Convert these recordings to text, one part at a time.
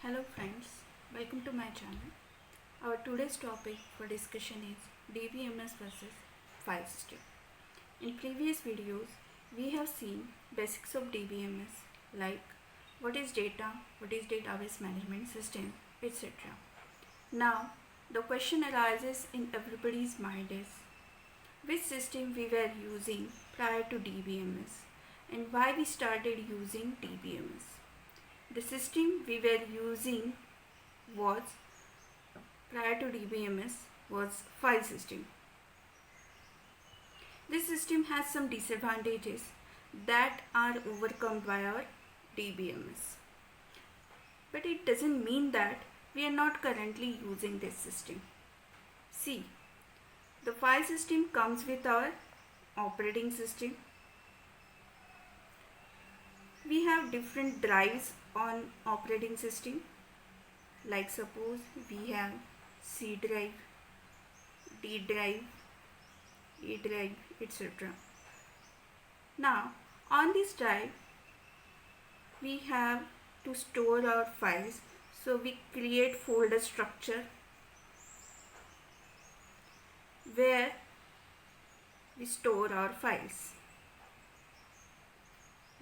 Hello friends, welcome to my channel. Our today's topic for discussion is DBMS versus file system. In previous videos, we have seen basics of DBMS like what is data, what is database management system, etc. Now, the question arises in everybody's mind is which system we were using prior to DBMS and why we started using DBMS. The system we were using was prior to DBMS was file system. This system has some disadvantages that are overcome by our DBMS. But it doesn't mean that we are not currently using this system. See, the file system comes with our operating system. We have different drives on operating system, like suppose we have C drive, D drive, E drive, etc. Now on this drive we have to store our files, so we create folder structure where we store our files.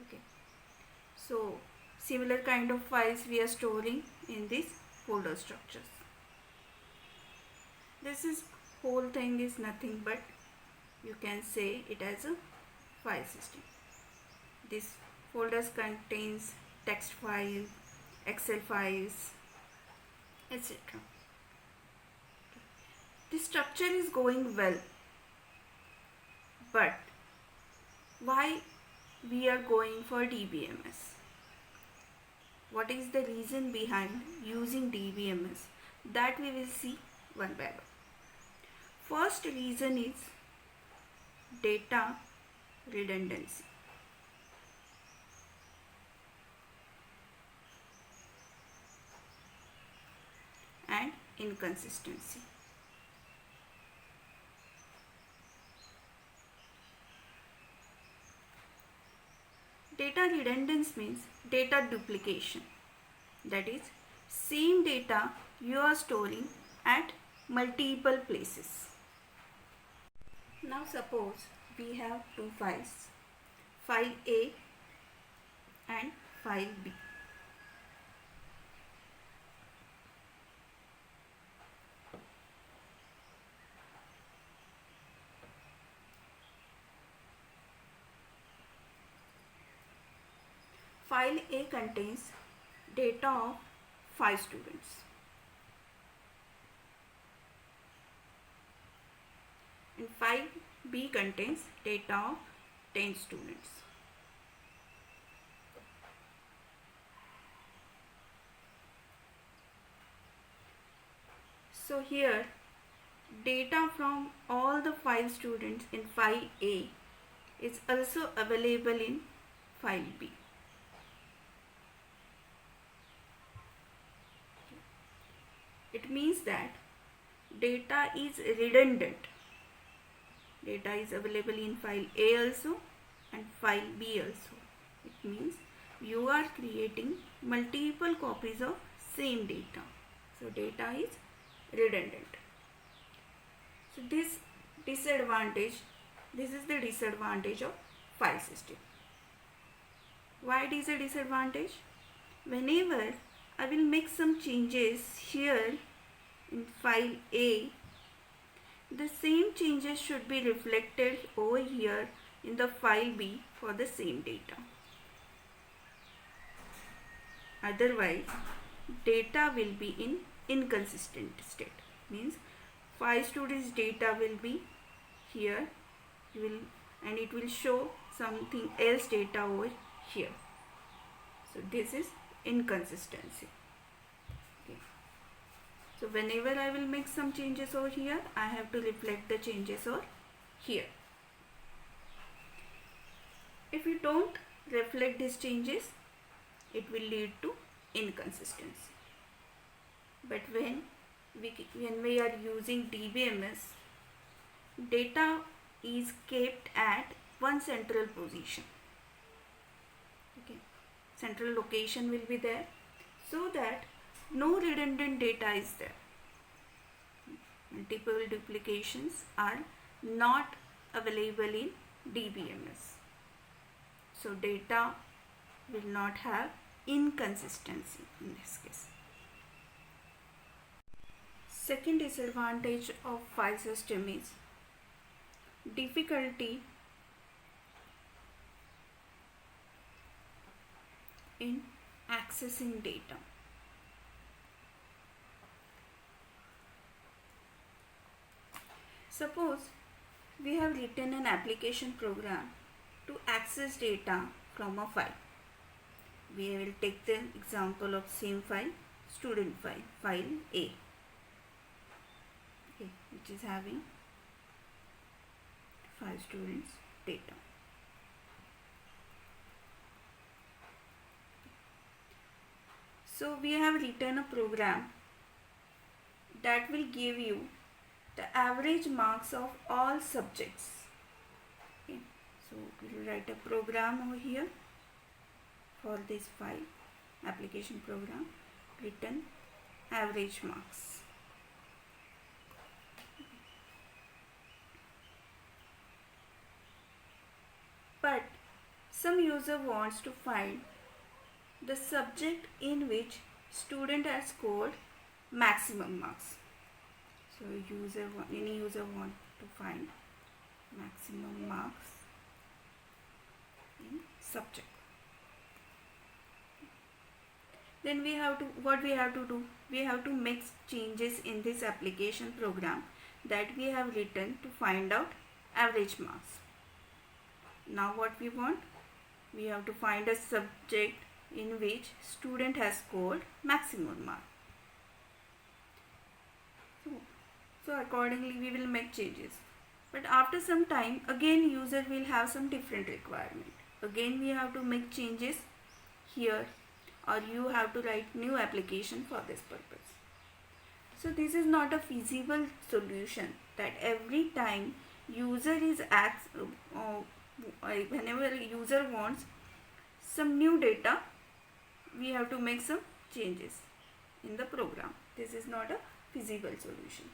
Okay, so similar kind of files we are storing in these folder structures. This is whole thing is nothing but you can say it as a file system. This folders contains text file, Excel files, etc. This structure is going well, but why we are going for DBMS? What is the reason behind using DBMS? That we will see one by one. First reason is data redundancy. And inconsistency. Data redundancy means data duplication. That is, same data you are storing at multiple places. Now suppose we have two files, file A and file B. File A contains data of 5 students. And file B contains data of 10 students. So here data from all the 5 students in file A is also available in file B. It means that data is redundant. Data is available in file A also and file B also. It means you are creating multiple copies of same data. So data is redundant. So this is the disadvantage of file system. Why it is a disadvantage? Whenever I will make some changes here in file A, the same changes should be reflected over here in the file B for the same data. Otherwise, data will be in inconsistent state. Means 5 students data will be here, and it will show something else data over here. So this is inconsistency. Okay. So whenever I will make some changes over here, I have to reflect the changes over here. If you don't reflect these changes, it will lead to inconsistency. But when we are using DBMS, data is kept at one central position. Okay. Central location will be there, so that no redundant data is there. Multiple duplications are not available in DBMS. So data will not have inconsistency in this case. Second disadvantage of file system is difficulty in accessing data. Suppose we have written an application program to access data from a file. We will take the example of same file, student file, file A, okay, which is having 5 students data. So we have written a program that will give you the average marks of all subjects. Okay. So we will write a program over here for this file, application program, written average marks. But some user wants to find the subject in which student has scored maximum marks. So any user want to find maximum marks in subject. Then what we have to do? We have to make changes in this application program that we have written to find out average marks. Now what we want? We have to find a subject in which student has scored maximum mark. So accordingly we will make changes. But after some time again user will have some different requirement. Again we have to make changes here, or you have to write new application for this purpose. So this is not a feasible solution that every time user is whenever user wants some new data, we have to make some changes in the program. This is not a feasible solution.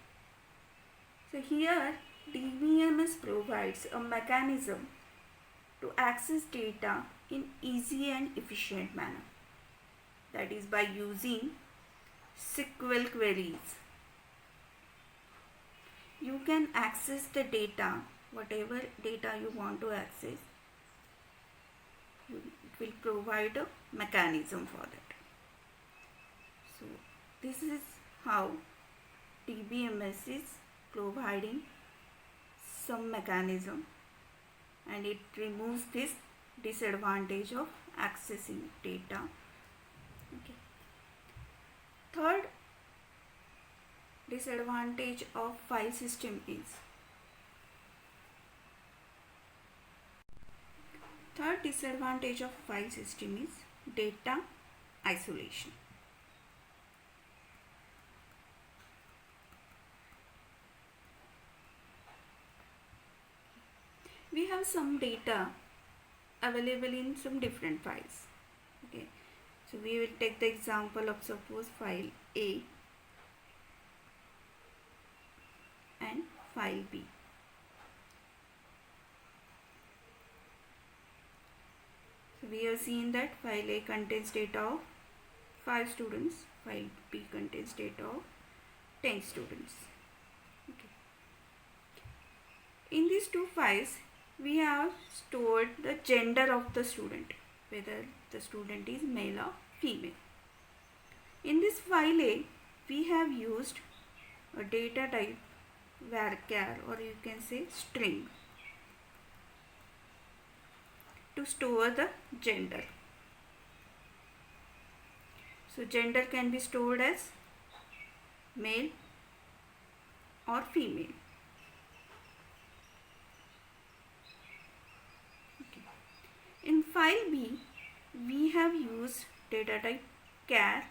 So here DBMS provides a mechanism to access data in easy and efficient manner. That is by using SQL queries. You can access the data, whatever data you want to access. It will provide a mechanism for that. So this is how DBMS is providing some mechanism, and it removes this disadvantage of accessing data. Okay. Third disadvantage of file system is data isolation. We have some data available in some different files. Okay, so we will take the example of suppose file A and file B. So we have seen that file A contains data of 5 students, file B contains data of 10 students. Okay. In these two files, we have stored the gender of the student, whether the student is male or female. In this file A, we have used a data type varchar, or you can say string, to store the gender. So gender can be stored as male or female. In file B, we have used data type char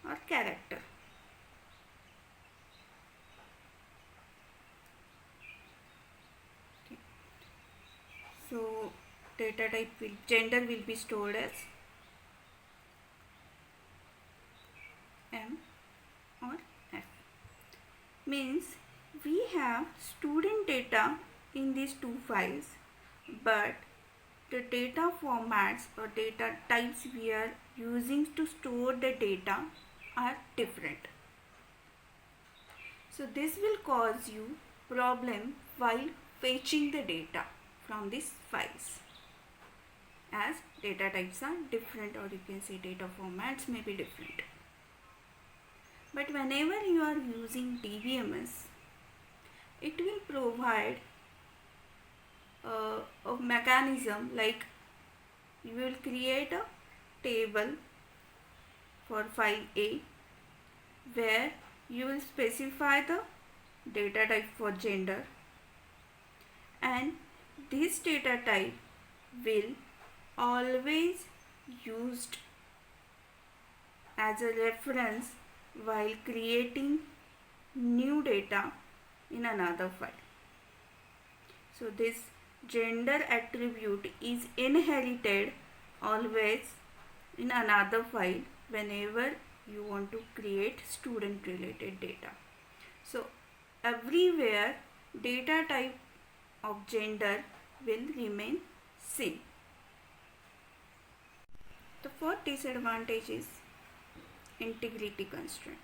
or character. Okay. So data type gender will be stored as Means we have student data in these two files, but the data formats or data types we are using to store the data are different. So this will cause you problem while fetching the data from these files, as data types are different, or you can say data formats may be different. But whenever you are using DBMS, it will provide a mechanism like you will create a table for file A where you will specify the data type for gender, and this data type will always used as a reference while creating new data in another file. So this gender attribute is inherited always in another file whenever you want to create student related data. So everywhere data type of gender will remain same. The fourth disadvantage is integrity constraint.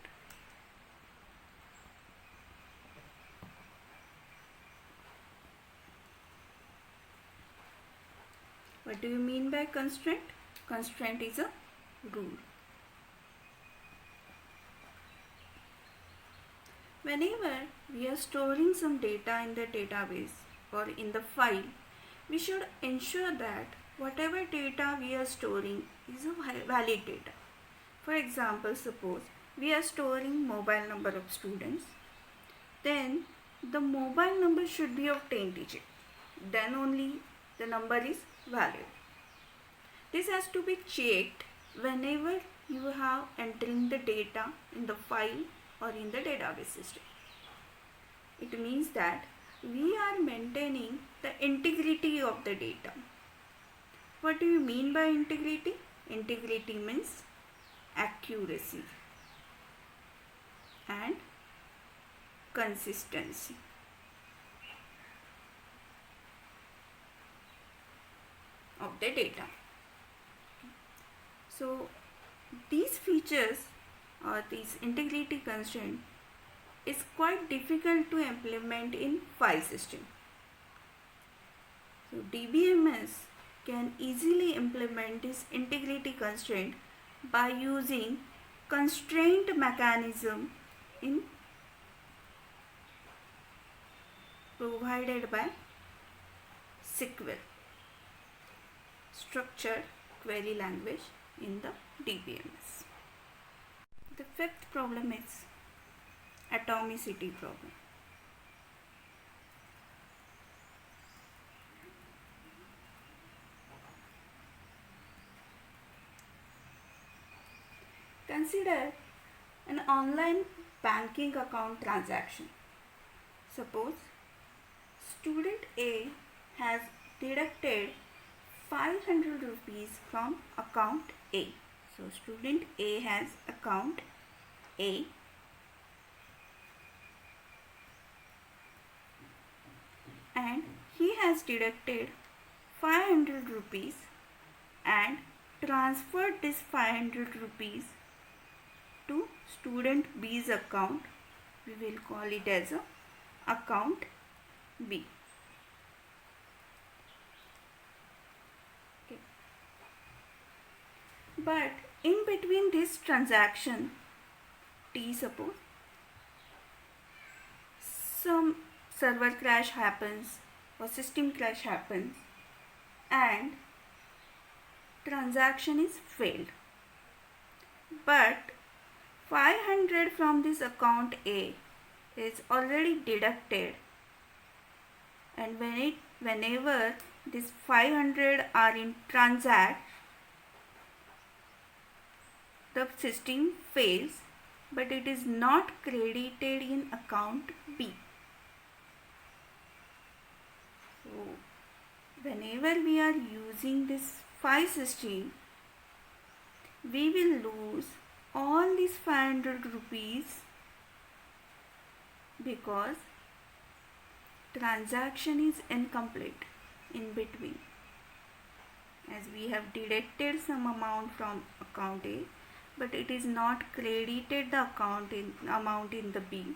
What do you mean by constraint? Constraint is a rule. Whenever we are storing some data in the database or in the file, we should ensure that whatever data we are storing is a valid data. For example, suppose we are storing mobile number of students, then the mobile number should be of 10 digit. Then only the number is valid. This has to be checked whenever you have entering the data in the file or in the database system. It means that we are maintaining the integrity of the data. What do you mean by integrity? Integrity means accuracy and consistency. Of the data. So these features or these integrity constraint is quite difficult to implement in file system. So DBMS can easily implement this integrity constraint by using constraint mechanism in provided by SQL, structured query language in the DBMS. The fifth problem is atomicity problem. Consider an online banking account transaction. Suppose student A has deducted 500 rupees from account A. So student A has account A and he has deducted 500 rupees and transferred this 500 rupees to student B's account. We will call it as a account B. Okay. But in between this transaction, T, suppose some server crash happens or system crash happens and transaction is failed. But 500 from this account A is already deducted, and whenever this 500 are in transact, the system fails, but it is not credited in account B. So whenever we are using this file system, we will lose all these 500 rupees because transaction is incomplete in between, as we have deducted some amount from account A, but it is not credited the amount in the B.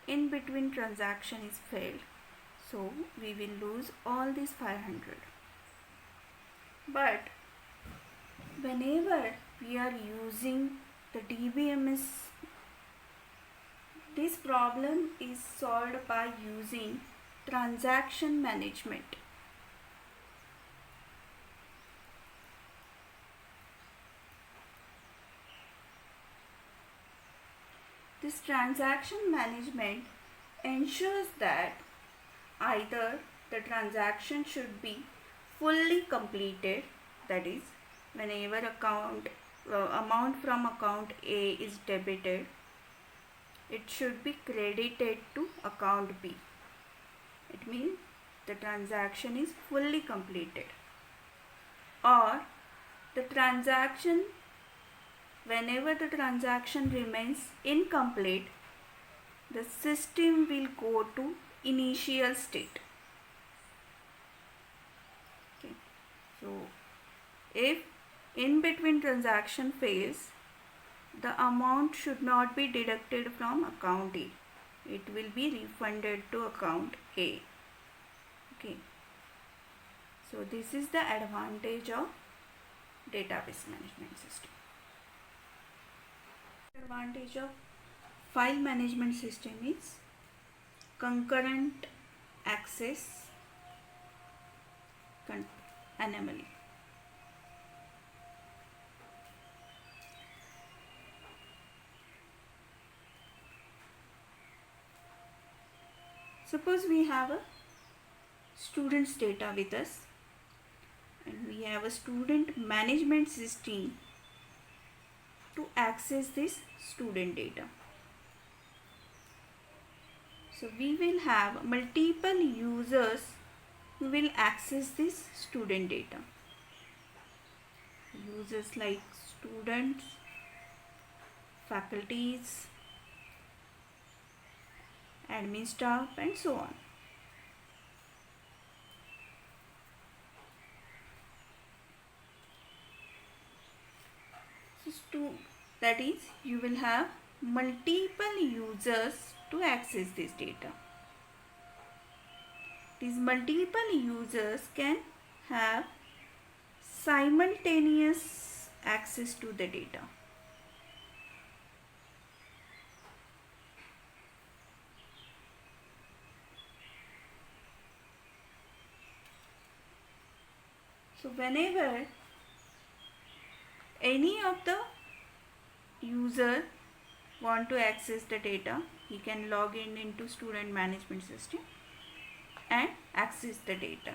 In between transaction is failed, so we will lose all these 500. But whenever we are using the DBMS, this problem is solved by using transaction management. This transaction management ensures that either the transaction should be fully completed, that is, whenever amount from account A is debited, it should be credited to account B. It means the transaction is fully completed. Or the transaction, whenever the transaction remains incomplete, the system will go to initial state. Okay. So if in between transaction fails, the amount should not be deducted from account A. It will be refunded to account A. Okay. So this is the advantage of database management system. Advantage of file management system is concurrent access anomaly. Suppose we have a student's data with us and we have a student management system to access this student data. So we will have multiple users who will access this student data. Users like students, faculties, admin staff, and so on. So that is, you will have multiple users to access this data. These multiple users can have simultaneous access to the data. So whenever any of the user want to access the data, he can log in into student management system and access the data.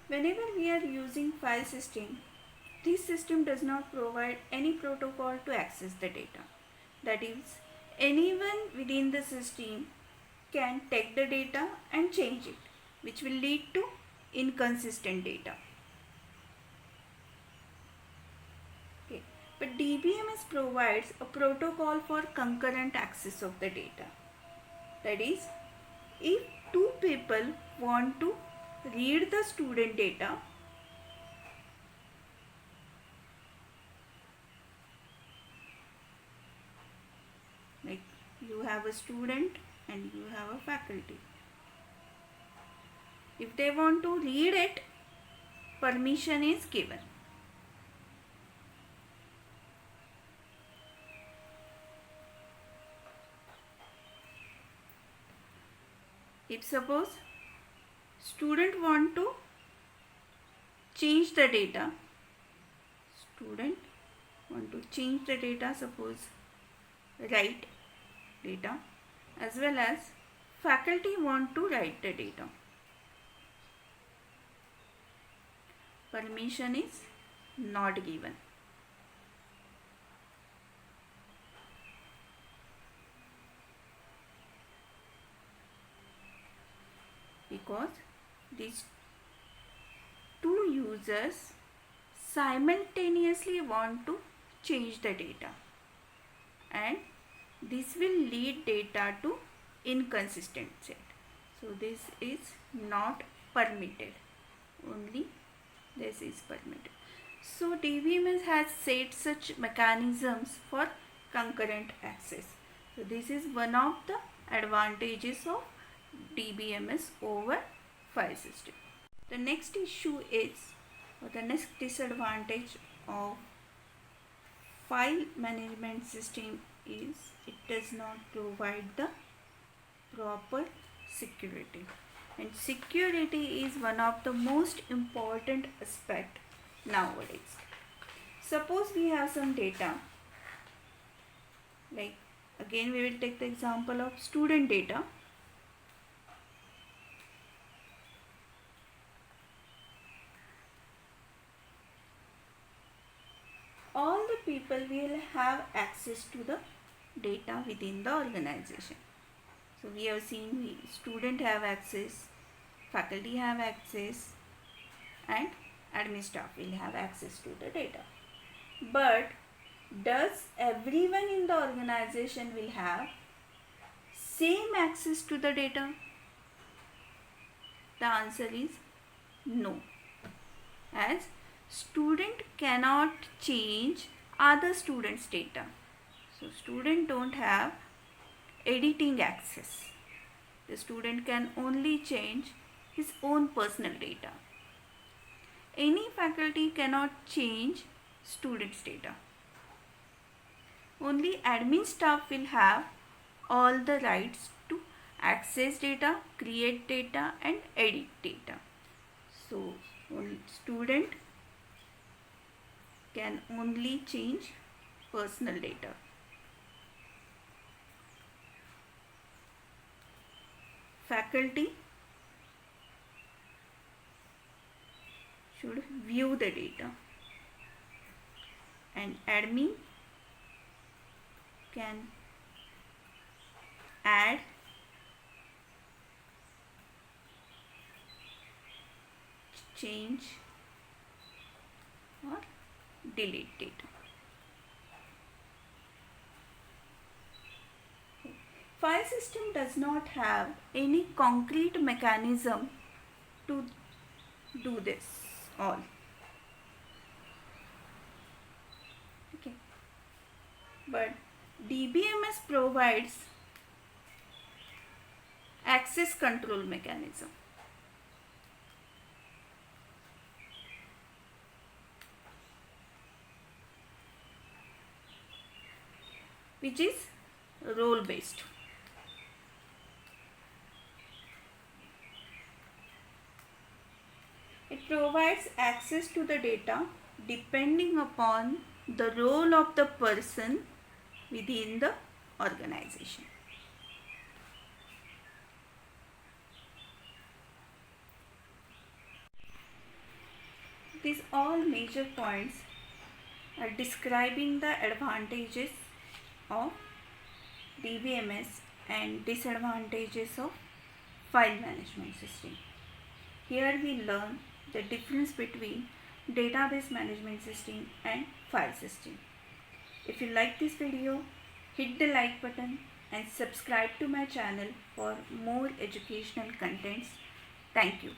Whenever we are using file system, this system does not provide any protocol to access the data. That is, anyone within the system can take the data and change it, which will lead to inconsistent data. Okay. But DBMS provides a protocol for concurrent access of the data. That is, if two people want to read the student data, like you have a student and you have a faculty. If they want to read it, permission is given. If suppose student want to change the data, suppose write data, as well as faculty want to write the data, permission is not given. Because these two users simultaneously want to change the data, and this will lead data to inconsistent set. So this is not permitted. Only this is permitted. So DBMS has set such mechanisms for concurrent access. So this is one of the advantages of DBMS over file system. The next issue is, or the next disadvantage of file management system is it does not provide the proper security, and security is one of the most important aspect nowadays. Suppose we have some data, like again we will take the example of student data. All the people will have access to the data within the organization. So we have seen student have access, faculty have access, and admin staff will have access to the data. But does everyone in the organization will have same access to the data? The answer is no, as student cannot change other students' data. So student don't have editing access. The student can only change his own personal data. Any faculty cannot change students' data. Only admin staff will have all the rights to access data, create data, and edit data. So student can only change personal data. Faculty should view the data, and admin can add, change, or delete data. File system does not have any concrete mechanism to do this all. Okay. But DBMS provides access control mechanism. Which is role based. It provides access to the data depending upon the role of the person within the organization. These all major points are describing the advantages of DBMS and disadvantages of file management system. Here we learn the difference between database management system and file system. If you like this video, hit the like button and subscribe to my channel for more educational contents. Thank you.